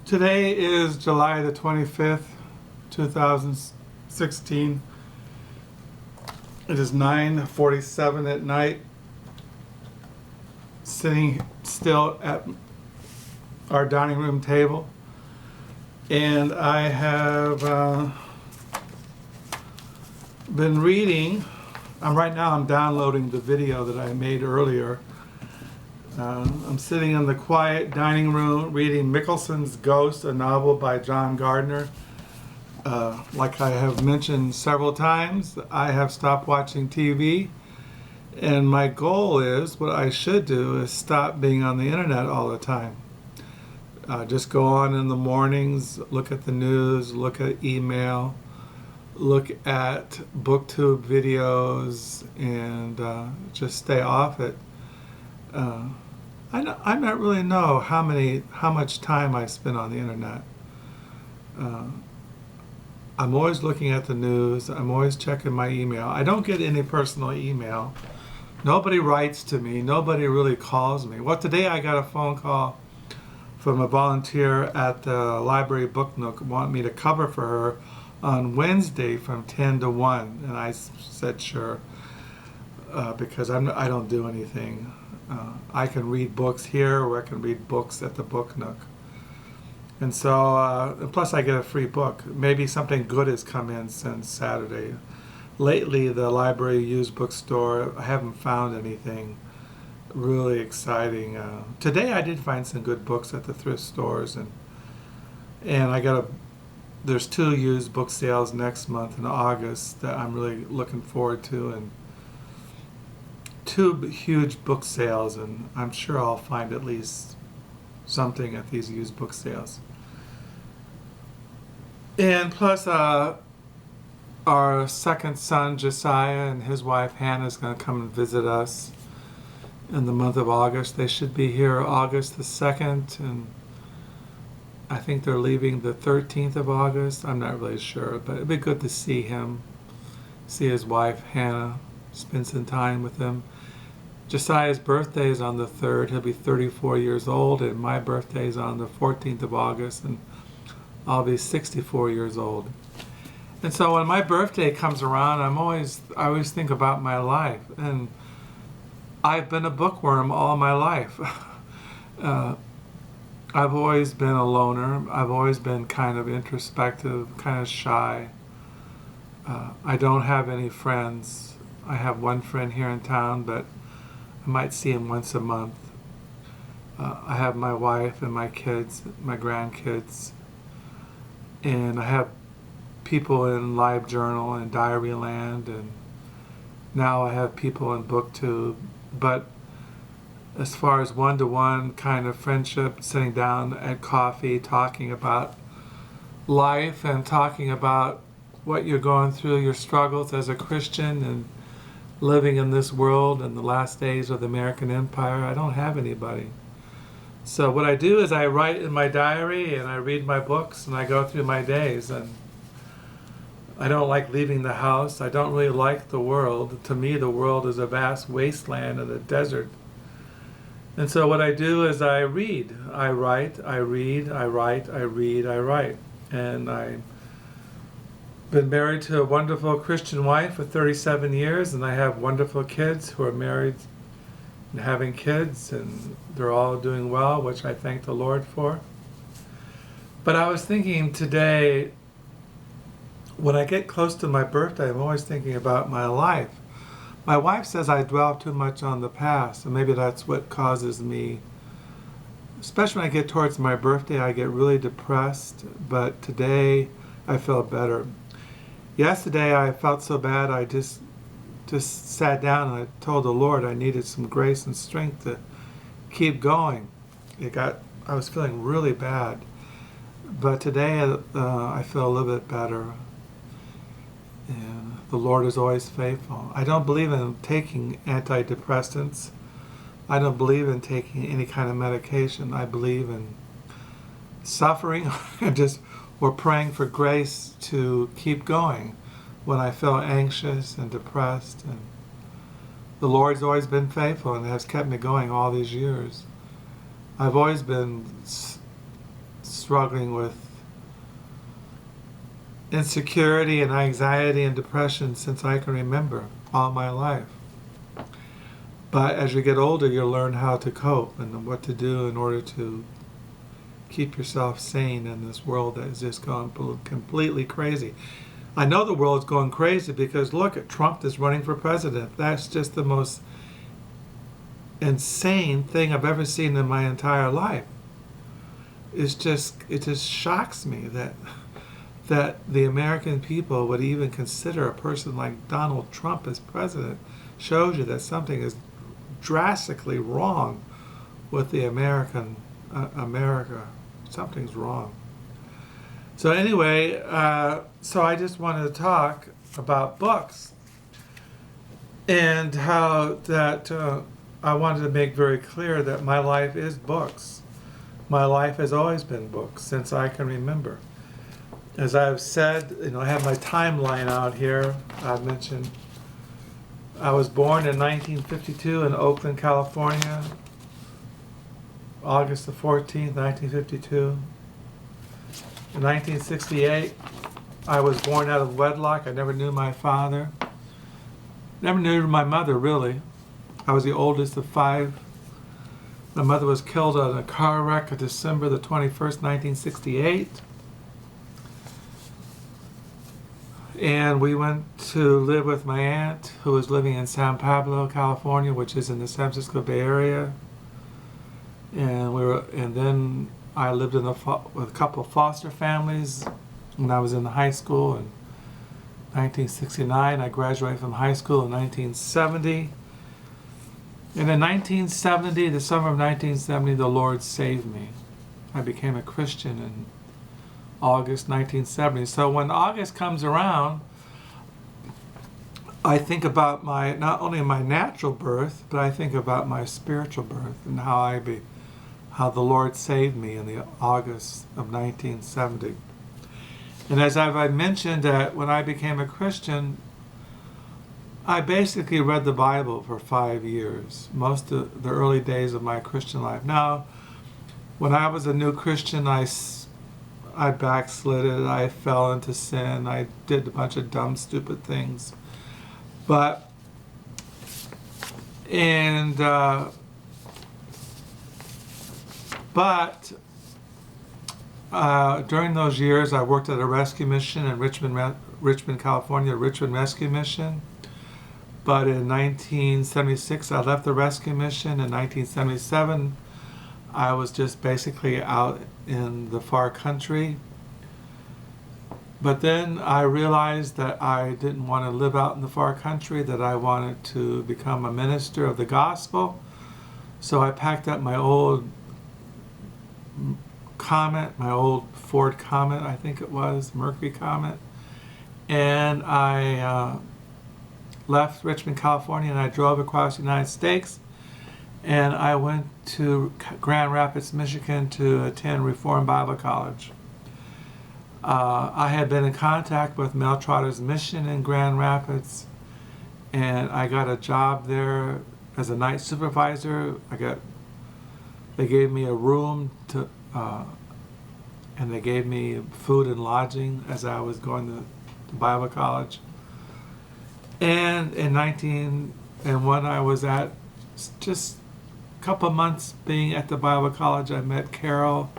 Today is July the 25th, 2016. It is 9:47 at night, sitting still at our dining room table, and I have been reading. Right now I'm downloading the video that I made earlier. I'm sitting in the quiet dining room reading Mickelson's Ghost, a novel by John Gardner. Like I have mentioned several times, I have stopped watching TV, and my goal is, what I should do is stop being on the internet all the time. Just go on in the mornings, look at the news, look at email, look at booktube videos, and just stay off it. I don't really know how much time I spend on the internet. I'm always looking at the news. I'm always checking my email. I don't get any personal email. Nobody writes to me. Nobody really calls me. Well, today I got a phone call from a volunteer at the library Book Nook wanting me to cover for her on Wednesday from 10 to 1. And I said sure, because I don't do anything. I can read books here, or I can read books at the Book Nook. And so, plus I get a free book. Maybe something good has come in since Saturday. Lately, the library used bookstore, I haven't found anything really exciting. Today I did find some good books at the thrift stores, and there's 2 used book sales next month in August that I'm really looking forward to, and 2 huge book sales, and I'm sure I'll find at least something at these used book sales. And plus, our second son, Josiah, and his wife, Hannah, is going to come and visit us in the month of August. They should be here August the 2nd, and I think they're leaving the 13th of August. I'm not really sure, but it'd be good to see him, see his wife, Hannah, spend some time with him. Josiah's birthday is on the 3rd. He'll be 34 years old, and my birthday is on the 14th of August, and I'll be 64 years old. And so when my birthday comes around, I always think about my life, and I've been a bookworm all my life. I've always been a loner. I've always been kind of introspective, kind of shy. I don't have any friends. I have one friend here in town, but I might see him once a month. I have my wife and my kids, my grandkids, and I have people in LiveJournal and Diary Land, and now I have people in BookTube. But as far as one-to-one kind of friendship, sitting down at coffee, talking about life and talking about what you're going through, your struggles as a Christian, and living in this world in the last days of the American Empire, I don't have anybody. So what I do is I write in my diary, and I read my books, and I go through my days. And I don't like leaving the house. I don't really like the world. To me, the world is a vast wasteland and a desert. And so what I do is I read. I write, I read, I write, I read, I write. And I've been married to a wonderful Christian wife for 37 years, and I have wonderful kids who are married and having kids, and they're all doing well, which I thank the Lord for. But I was thinking today, when I get close to my birthday, I'm always thinking about my life. My wife says I dwell too much on the past, and maybe that's what causes me, especially when I get towards my birthday, I get really depressed. But today I feel better. Yesterday I felt so bad, I just sat down and I told the Lord I needed some grace and strength to keep going. I was feeling really bad. But today I feel a little bit better. And the Lord is always faithful. I don't believe in taking antidepressants. I don't believe in taking any kind of medication. I believe in suffering and we're praying for grace to keep going when I feel anxious and depressed. And the Lord's always been faithful and has kept me going all these years. I've always been struggling with insecurity and anxiety and depression since I can remember, all my life. But as you get older, you learn how to cope and what to do in order to keep yourself sane in this world that is just gone completely crazy. I know the world's going crazy because look at Trump is running for president. That's just the most insane thing I've ever seen in my entire life. It just shocks me that the American people would even consider a person like Donald Trump as president. Shows you that something is drastically wrong with the America. Something's wrong. So anyway, so I just wanted to talk about books and how that I wanted to make very clear that my life is books. My life has always been books since I can remember. As I've said, I have my timeline out here. I've mentioned I was born in 1952 in Oakland, California, August the 14th, 1952. In 1968, I was born out of wedlock. I never knew my father. Never knew my mother, really. I was the oldest of 5. My mother was killed in a car wreck on December the 21st, 1968. And we went to live with my aunt, who was living in San Pablo, California, which is in the San Francisco Bay Area. And then I lived with a couple of foster families when I was in high school in 1969. I graduated from high school in 1970. And in 1970, the summer of 1970, the Lord saved me. I became a Christian in August 1970. So when August comes around, I think about not only my natural birth, but I think about my spiritual birth and how the Lord saved me in the August of 1970. And as I mentioned that when I became a Christian, I basically read the Bible for 5 years, most of the early days of my Christian life. Now, when I was a new Christian, I backslid, I fell into sin, I did a bunch of dumb, stupid things. But during those years, I worked at a rescue mission in Richmond, California, Richmond Rescue Mission. But in 1976, I left the rescue mission. In 1977, I was just basically out in the far country. But then I realized that I didn't want to live out in the far country, that I wanted to become a minister of the gospel. So I packed up my old Comet, my old Ford Comet, I think it was, Mercury Comet, and I left Richmond, California, and I drove across the United States, and I went to Grand Rapids, Michigan to attend Reformed Bible College. I had been in contact with Mel Trotter's mission in Grand Rapids, and I got a job there as a night supervisor. They gave me a room and they gave me food and lodging as I was going to Bible college. And when I was at just a couple of months being at the Bible college, I met Carol.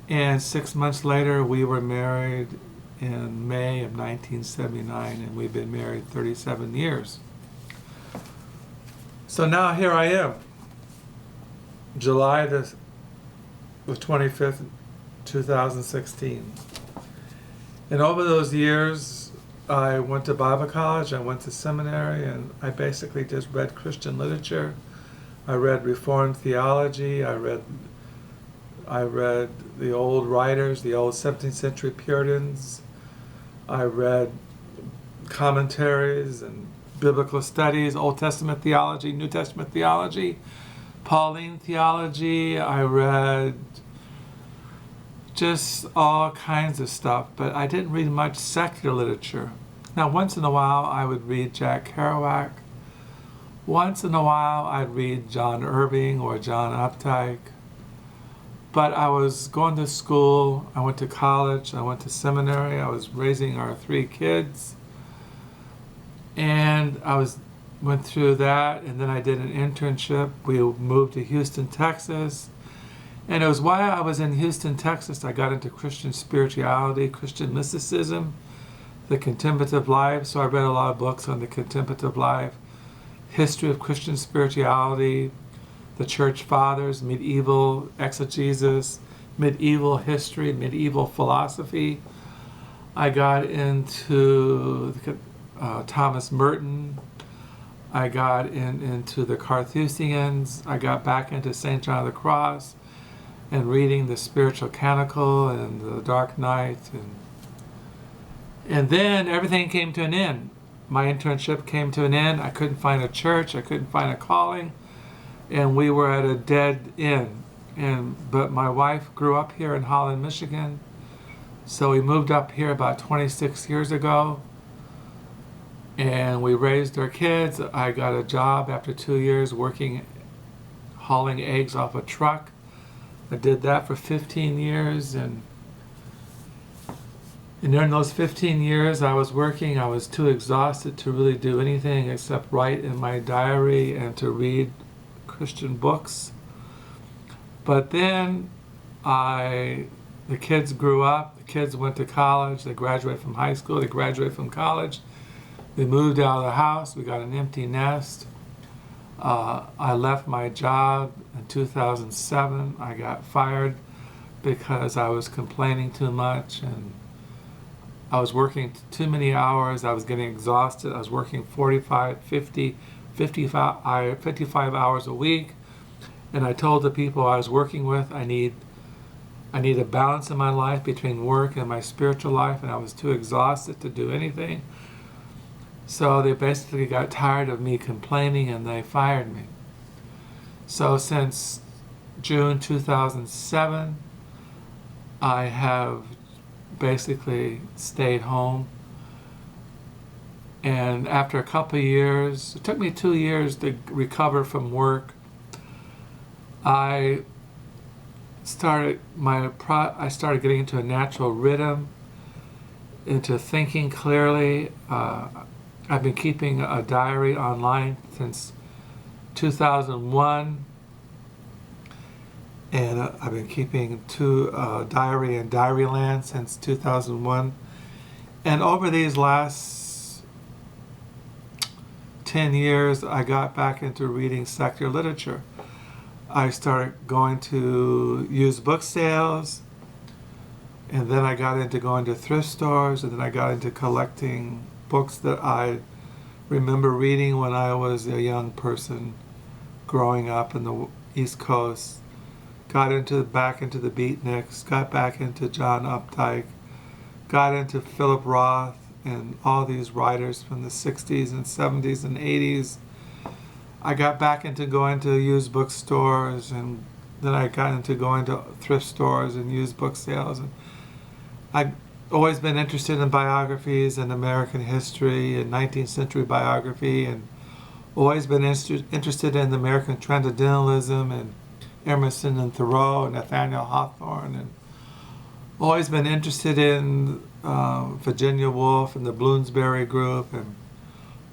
And 6 months later, we were married in May of 1979, and we've been married 37 years. So now here I am, July the 25th, 2016. And over those years, I went to Bible college, I went to seminary, and I basically just read Christian literature. I read Reformed theology, I read the old writers, the old 17th century Puritans. I read commentaries and biblical studies, Old Testament theology, New Testament theology, Pauline theology. I read just all kinds of stuff, but I didn't read much secular literature. Now, once in a while, I would read Jack Kerouac. Once in a while, I'd read John Irving or John Updike. But I was going to school, I went to college, I went to seminary, I was raising our 3 kids. And went through that, and then I did an internship. We moved to Houston, Texas. And it was while I was in Houston, Texas, I got into Christian spirituality, Christian mysticism, the contemplative life. So I read a lot of books on the contemplative life, history of Christian spirituality, the church fathers, medieval exegesis, medieval history, medieval philosophy. I got into Thomas Merton. I got into the Carthusians. I got back into St. John of the Cross and reading the Spiritual Canticle and the Dark Night. And then everything came to an end. My internship came to an end. I couldn't find a church. I couldn't find a calling. And we were at a dead end. But my wife grew up here in Holland, Michigan. So we moved up here about 26 years ago. And we raised our kids. I got a job after 2 years working, hauling eggs off a truck. I did that for 15 years. And during those 15 years I was working, I was too exhausted to really do anything except write in my diary and to read Christian books. But then the kids grew up. The kids went to college. They graduated from high school. They graduated from college. We moved out of the house. We got an empty nest. I left my job in 2007. I got fired because I was complaining too much and I was working too many hours. I was getting exhausted. I was working 45, 50, 55 hours a week. And I told the people I was working with, I need a balance in my life between work and my spiritual life, and I was too exhausted to do anything. So they basically got tired of me complaining and they fired me. So since June 2007, I have basically stayed home. And after a couple of years, it took me 2 years to recover from work. I started getting into a natural rhythm, into thinking clearly. I've been keeping a diary online since 2001, and I've been keeping diary in Diaryland since 2001. And over these last 10 years, I got back into reading secular literature. I started going to used book sales, and then I got into going to thrift stores, and then I got into collecting books that I remember reading when I was a young person growing up in the East Coast. Got back into the Beatniks, got back into John Updike, got into Philip Roth and all these writers from the 60s and 70s and 80s. I got back into going to used bookstores, and then I got into going to thrift stores and used book sales. And I've always been interested in biographies and American history and 19th century biography, and always been interested in American transcendentalism and Emerson and Thoreau and Nathaniel Hawthorne, and always been interested in Virginia Woolf and the Bloomsbury Group, and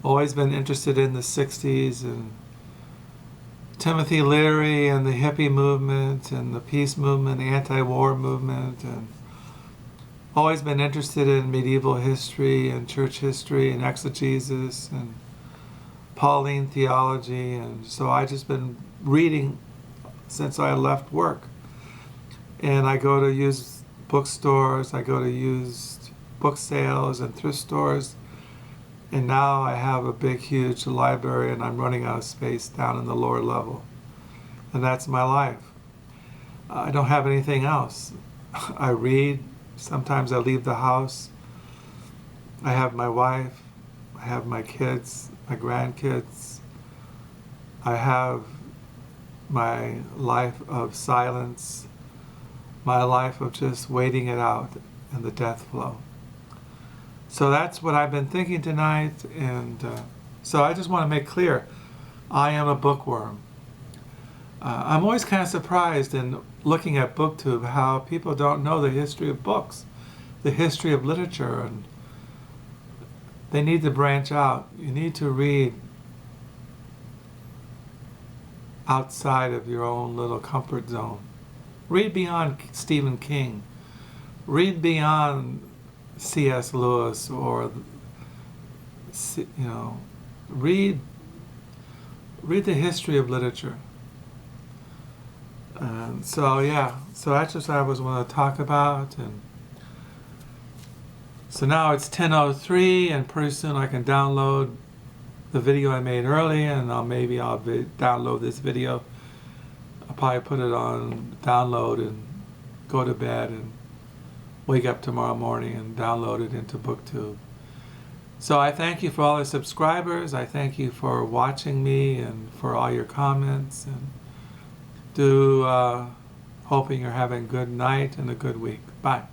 always been interested in the 60s and Timothy Leary and the hippie movement and the peace movement, the anti-war movement, and always been interested in medieval history and church history and exegesis and Pauline theology. And so I just been reading since I left work. And I go to used bookstores, I go to used book sales and thrift stores. And now I have a big, huge library, and I'm running out of space down in the lower level. And that's my life. I don't have anything else. I read. Sometimes I leave the house. I have my wife. I have my kids, my grandkids. I have my life of silence, my life of just waiting it out in the death flow. So that's what I've been thinking tonight, and so I just want to make clear, I am a bookworm. I'm always kind of surprised in looking at BookTube how people don't know the history of books, the history of literature, and they need to branch out. You need to read outside of your own little comfort zone. Read beyond Stephen King. Read beyond C.S. Lewis, or read the history of literature. And so that's just what I was want to talk about. And so now it's 10:03, and pretty soon I can download the video I made earlier, and I'll download this video. I'll probably put it on download and go to bed and wake up tomorrow morning and download it into BookTube. So I thank you for all the subscribers. I thank you for watching me and for all your comments. And hoping you're having a good night and a good week. Bye.